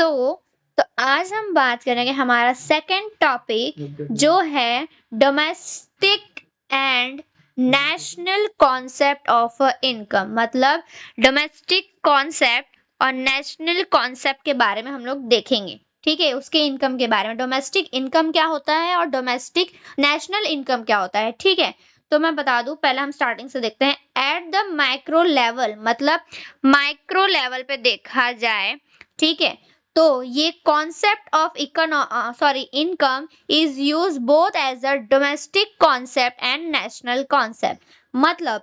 तो आज हम बात करेंगे हमारा सेकंड टॉपिक जो है domestic and national concept of income. मतलब डोमेस्टिक कॉन्सेप्ट और नेशनल कॉन्सेप्ट के बारे में हम लोग देखेंगे। ठीक है, उसके इनकम के बारे में, डोमेस्टिक इनकम क्या होता है और डोमेस्टिक नेशनल इनकम क्या होता है। ठीक है, तो मैं बता दूं, पहले हम स्टार्टिंग से देखते हैं। एट द माइक्रो लेवल, मतलब माइक्रो लेवल पे देखा जाए, ठीक है, तो ये concept of income is use both as a domestic concept and national concept. मतलब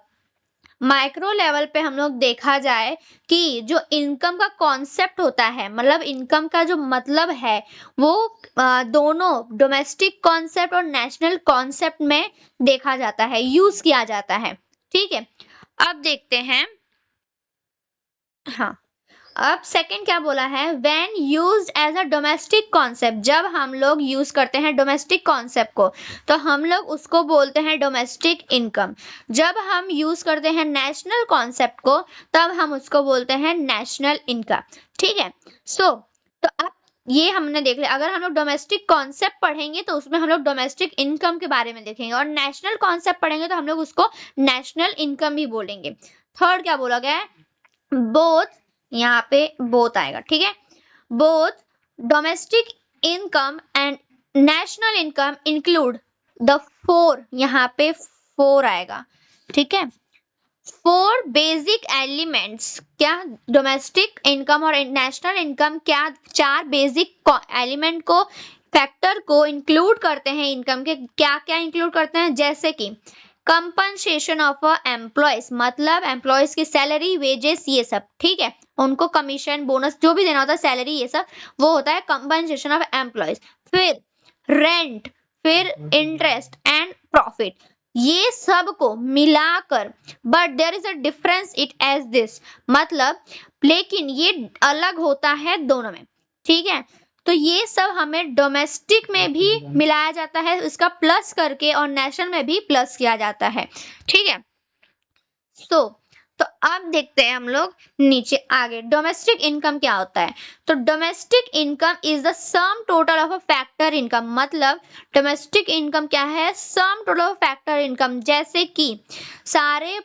माइक्रो लेवल पे हम लोग देखा जाए कि जो इनकम का कॉन्सेप्ट होता है, मतलब इनकम का जो मतलब है, वो दोनों डोमेस्टिक कॉन्सेप्ट और नेशनल कॉन्सेप्ट में देखा जाता है, यूज किया जाता है। ठीक है, अब देखते हैं। हाँ, अब सेकंड क्या बोला है, when used as a domestic concept. जब हम लोग यूज करते हैं डोमेस्टिक कॉन्सेप्ट को तो हम लोग उसको बोलते हैं डोमेस्टिक इनकम। जब हम यूज करते हैं नेशनल कॉन्सेप्ट को तब हम उसको बोलते हैं नेशनल इनकम। ठीक है, तो अब ये हमने देख लिया। अगर हम लोग डोमेस्टिक कॉन्सेप्ट पढ़ेंगे तो उसमें हम लोग डोमेस्टिक इनकम के बारे में देखेंगे, और नेशनल कॉन्सेप्ट पढ़ेंगे तो हम लोग उसको नेशनल इनकम भी बोलेंगे। थर्ड क्या बोला गया है, बोथ, यहाँ पे बोथ आएगा। ठीक है, both domestic income and national income include the four, यहाँ पे फोर आएगा। ठीक है, फोर बेसिक एलिमेंट्स। क्या डोमेस्टिक इनकम और नेशनल इनकम क्या चार बेसिक एलिमेंट को, फैक्टर को इंक्लूड करते हैं इनकम के। क्या क्या इंक्लूड करते हैं, जैसे कि कंपनसेशन ऑफ एम्प्लॉयज, मतलब एम्प्लॉयज की सैलरी, वेजेस, ये सब। ठीक है, उनको कमीशन, बोनस जो भी देना होता है, सैलरी, ये सब वो होता है कंपनसेशन ऑफ एम्प्लॉयज। फिर रेंट, फिर इंटरेस्ट एंड प्रॉफिट, ये सब को मिलाकर, but there is a difference it as this, मतलब लेकिन ये अलग होता है दोनों में। ठीक है, तो ये सब हमें डोमेस्टिक में भी मिलाया जाता है, इसका प्लस करके, और नेशनल में भी प्लस किया जाता है। ठीक है, तो अब देखते हैं हम लोग नीचे आगे डोमेस्टिक इनकम क्या होता है। तो domestic income is the sum total of a factor income. मतलब डोमेस्टिक इनकम क्या है, sum total of factor income, जैसे कि सारे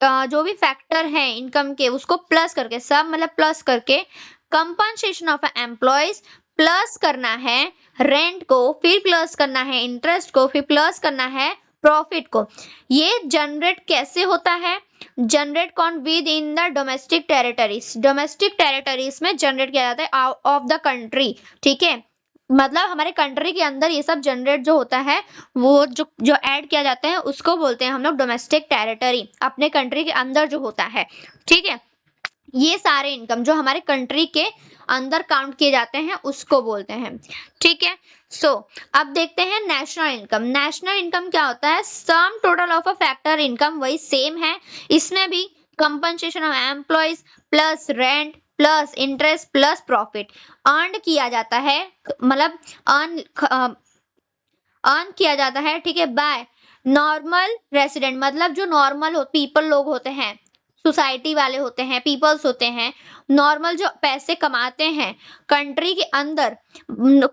जो भी फैक्टर हैं इनकम के उसको प्लस करके, सब मतलब प्लस करके, कंपनसेशन ऑफ एम्प्लॉयज प्लस करना है रेंट को, फिर प्लस करना है इंटरेस्ट को, फिर प्लस करना है प्रॉफिट को। ये जनरेट कैसे होता है, जनरेट कौन, with in the domestic territories. Domestic territories में जनरेट किया जाता है ऑफ द कंट्री। ठीक है, मतलब हमारे कंट्री के अंदर ये सब जनरेट जो होता है, वो जो जो ऐड किया जाता है उसको बोलते हैं हम लोग डोमेस्टिक टेरिटरी, अपने कंट्री के अंदर जो होता है। ठीक है, ये सारे इनकम जो हमारे कंट्री के अंदर काउंट किए जाते हैं उसको बोलते हैं। ठीक है, अब देखते हैं नेशनल इनकम। नेशनल इनकम क्या होता है, sum total of a factor income, वही सेम है, इसमें भी compensation of employees plus rent plus interest plus profit earn किया जाता है, मतलब अर्न किया जाता है। ठीक है, बाय नॉर्मल रेसिडेंट, मतलब जो नॉर्मल पीपल लोग होते हैं, सोसाइटी वाले होते हैं, पीपल्स होते हैं, नॉर्मल जो पैसे कमाते हैं कंट्री के अंदर,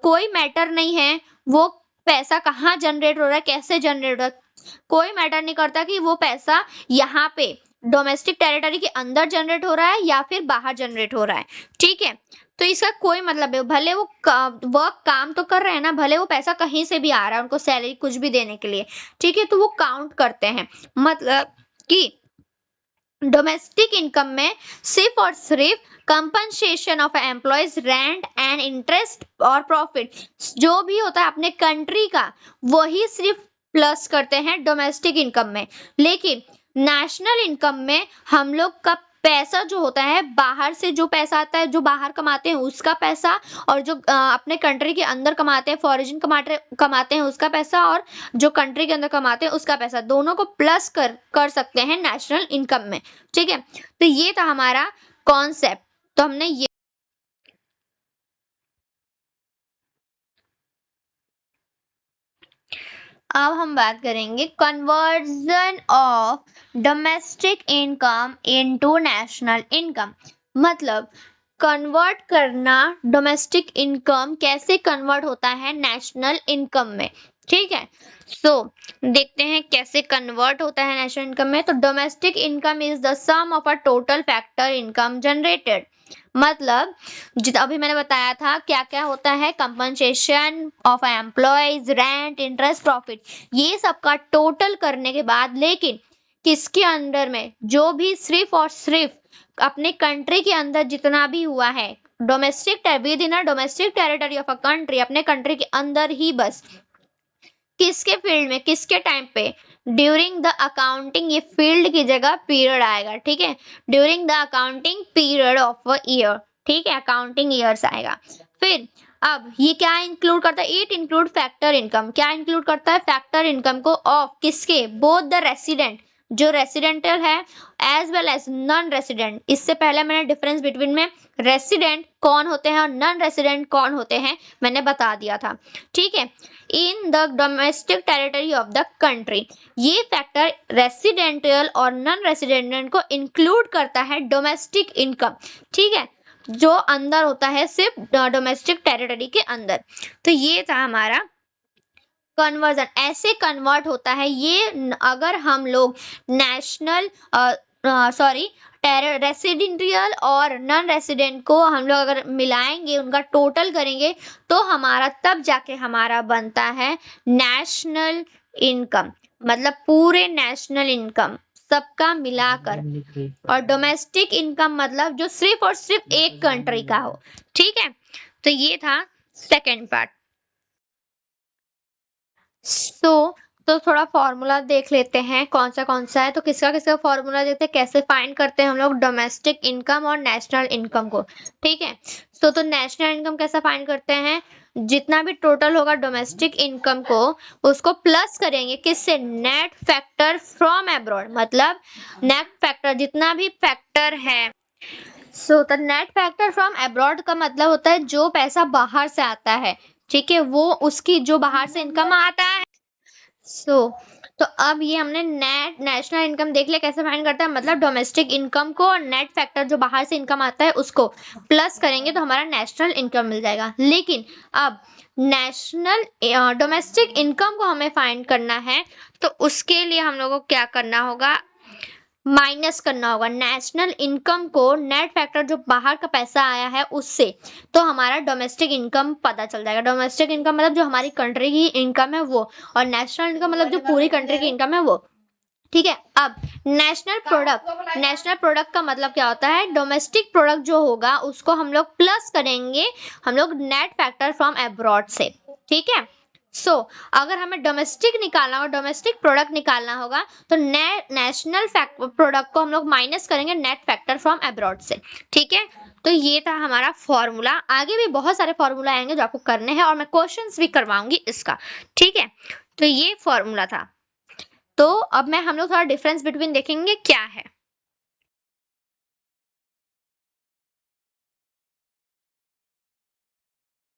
कोई मैटर नहीं है वो पैसा कहाँ जनरेट हो रहा है, कैसे जनरेट हो रहा है, कोई मैटर नहीं करता कि वो पैसा यहाँ पे डोमेस्टिक टेरिटरी के अंदर जनरेट हो रहा है या फिर बाहर जनरेट हो रहा है। ठीक है, तो इसका कोई मतलब है, भले वो वर्क काम तो कर रहे हैं ना, भले वो पैसा कहीं से भी आ रहा है उनको सैलरी कुछ भी देने के लिए। ठीक है, तो वो काउंट करते हैं। मतलब कि डोमेस्टिक इनकम में सिर्फ और सिर्फ compensation of employees, rent and interest और प्रॉफिट जो भी होता है अपने कंट्री का, वही सिर्फ प्लस करते हैं डोमेस्टिक इनकम में। लेकिन नेशनल इनकम में हम लोग का पैसा जो होता है, बाहर से जो पैसा आता है, जो बाहर कमाते हैं उसका पैसा, और जो अपने कंट्री के अंदर कमाते हैं, फॉरेन कमाते हैं उसका पैसा, और जो कंट्री के अंदर कमाते हैं उसका पैसा, दोनों को प्लस कर सकते हैं नेशनल इनकम में। ठीक है, तो ये था हमारा कॉन्सेप्ट। तो हमने ये, अब हम बात करेंगे conversion of domestic income into national income. मतलब कन्वर्ट करना डोमेस्टिक इनकम कैसे कन्वर्ट होता है नेशनल इनकम में। ठीक है, सो देखते हैं कैसे कन्वर्ट होता है नेशनल इनकम में। तो domestic income is the sum of a total factor income generated. मतलब अभी मैंने बताया था क्या क्या होता है, compensation of employees, rent, interest, profit, ये सब का टोटल करने के बाद, लेकिन किसके अंडर में, जो भी सिर्फ और सिर्फ अपने कंट्री के अंदर जितना भी हुआ है, domestic with in a domestic territory of a country, अपने कंट्री के अंदर ही बस, किसके फील्ड में, किसके टाइम पे, ड्यूरिंग द अकाउंटिंग, ये फील्ड की जगह पीरियड आएगा। ठीक है, during the accounting period of a year. ठीक है, अकाउंटिंग ईयर्स आएगा। फिर अब ये क्या इंक्लूड करता है, इट इंक्लूड फैक्टर इनकम। क्या इंक्लूड करता है, फैक्टर इनकम को ऑफ किसके, बोथ द रेसिडेंट, जो रेसिडेंटल है, as well as non resident. इससे पहले मैंने डिफरेंस बिटवीन में रेसिडेंट कौन होते हैं और नॉन रेसिडेंट कौन होते हैं मैंने बता दिया था। ठीक है, in the domestic territory of the country, ये फैक्टर रेसिडेंटल और नॉन रेसिडेंट को इंक्लूड करता है डोमेस्टिक इनकम। ठीक है, जो अंदर होता है सिर्फ डोमेस्टिक टेरिटरी के अंदर। तो ये था हमारा कन्वर्जन, ऐसे कन्वर्ट होता है ये अगर हम लोग नेशनल रेसिडेंटियल और नॉन रेसिडेंट को हम लोग अगर मिलाएंगे, उनका टोटल करेंगे, तो हमारा तब जाके हमारा बनता है नेशनल इनकम। मतलब पूरे नेशनल इनकम सबका मिलाकर, और डोमेस्टिक इनकम मतलब जो सिर्फ और सिर्फ एक कंट्री का हो। ठीक है, तो ये था सेकेंड पार्ट। तो थोड़ा फॉर्मूला देख लेते हैं कौन सा है। तो किसका किसका फॉर्मूला देखते हैं, कैसे फाइंड करते हैं हम लोग डोमेस्टिक इनकम और नेशनल इनकम को। ठीक है, तो नेशनल इनकम कैसा फाइंड करते हैं, जितना भी टोटल होगा डोमेस्टिक इनकम को, उसको प्लस करेंगे किससे, नेट फैक्टर फ्रॉम अब्रॉड। मतलब नेट फैक्टर जितना भी फैक्टर है, तो नेट फैक्टर फ्रॉम अब्रॉड का मतलब होता है जो पैसा बाहर से आता है। ठीक है, वो उसकी जो बाहर से इनकम आता है। तो अब ये हमने नेट नेशनल इनकम देख लिया कैसे फाइंड करता है। मतलब डोमेस्टिक इनकम को और नेट फैक्टर जो बाहर से इनकम आता है उसको प्लस करेंगे तो हमारा नेशनल इनकम मिल जाएगा। लेकिन अब नेशनल डोमेस्टिक इनकम को हमें फाइंड करना है, तो उसके लिए हम लोगों को क्या करना होगा, माइनस करना होगा नेशनल इनकम को, नेट फैक्टर जो बाहर का पैसा आया है उससे, तो हमारा डोमेस्टिक इनकम पता चल जाएगा। डोमेस्टिक इनकम मतलब जो हमारी कंट्री की इनकम है वो, और नेशनल इनकम मतलब जो पूरी कंट्री की इनकम है वो। ठीक है, अब नेशनल प्रोडक्ट का मतलब क्या होता है, डोमेस्टिक प्रोडक्ट जो होगा उसको हम लोग प्लस करेंगे हम लोग नेट फैक्टर फ्रॉम अब्रॉड से। ठीक है, अगर हमें डोमेस्टिक निकालना होगा, डोमेस्टिक प्रोडक्ट निकालना होगा, तो नेशनल प्रोडक्ट को हम लोग माइनस करेंगे नेट फैक्टर फ्रॉम अब्रॉड से। ठीक है, तो ये था हमारा फॉर्मूला। आगे भी बहुत सारे फॉर्मूला आएंगे जो आपको करने हैं और मैं क्वेश्चंस भी करवाऊंगी इसका। ठीक है, तो ये फॉर्मूला था। तो अब हम लोग थोड़ा डिफरेंस बिटवीन देखेंगे क्या है।